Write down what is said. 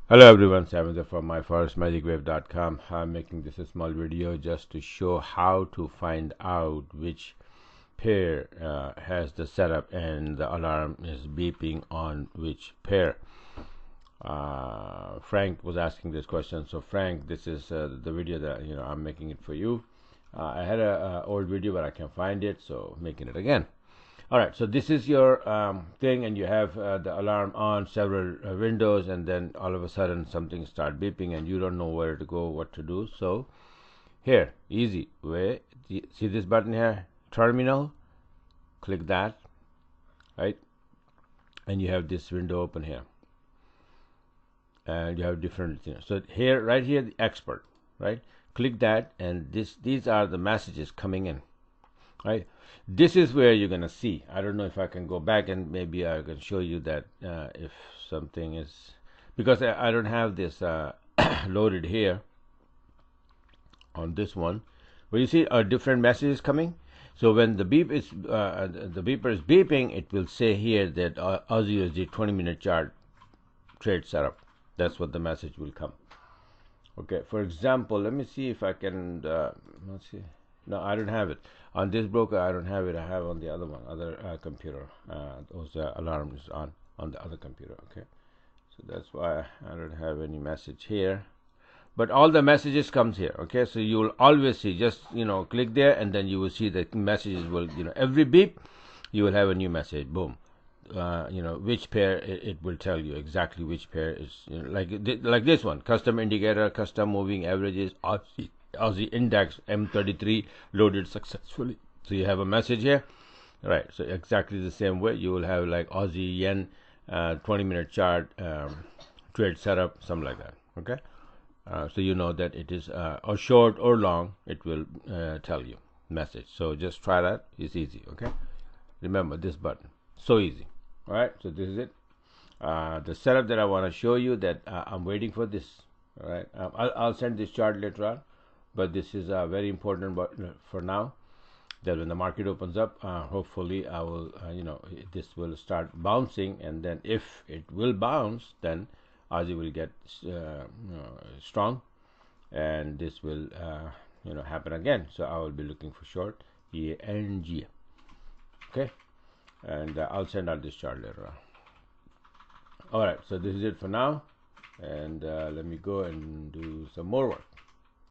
Hello everyone, Sam here from myforexmagicwave.com. I'm making this a small video just to show how to find out which pair has the setup and the alarm is beeping on which pair. Frank was asking this question. So Frank, this is the video that I'm making it for you. I had a old video but I can't find it, so making it again. All right, so this is your thing, and you have the alarm on several windows, and then all of a sudden something start beeping, and you don't know where to go, what to do. So here, easy way. See this button here, terminal. Click that, right, and you have this window open here, and you have different things. So here, right here, the expert, right. Click that, and these are the messages coming in. Right, this is where you're gonna see. I don't know if I can go back and maybe I can show you that if something is, because I don't have this loaded here on this one, but you see different messages coming. So when the beeper is beeping, it will say here that Aussie USD 20-minute chart trade setup. That's what the message will come. Okay, for example, let me see if I can let's see. No, I don't have it on this broker. I don't have it. I have on the other one, other computer. Those alarms on the other computer. Okay, so that's why I don't have any message here. But all the messages comes here. Okay, so you will always see. Just click there, and then you will see the messages will every beep, you will have a new message. Boom. Which pair it will tell you exactly which pair is like this one, custom indicator, custom moving averages, Aussie index M33 loaded successfully. So you have a message here, right? So exactly the same way you will have like Aussie yen 20-minute chart trade setup, something like that. Okay, so you know that it is or short or long, it will tell you message. So just try that. It's easy. Okay, remember this button, so easy. All right, so this is it. The setup that I want to show you, that I'm waiting for this. All right, I'll send this chart later on, but this is very important. But for now, that when the market opens up, hopefully I will, this will start bouncing, and then if it will bounce, then Aussie will get strong, and this will, happen again. So I will be looking for short ENG. Okay, and I'll send out this chart later on. All right, so this is it for now, and let me go and do some more work.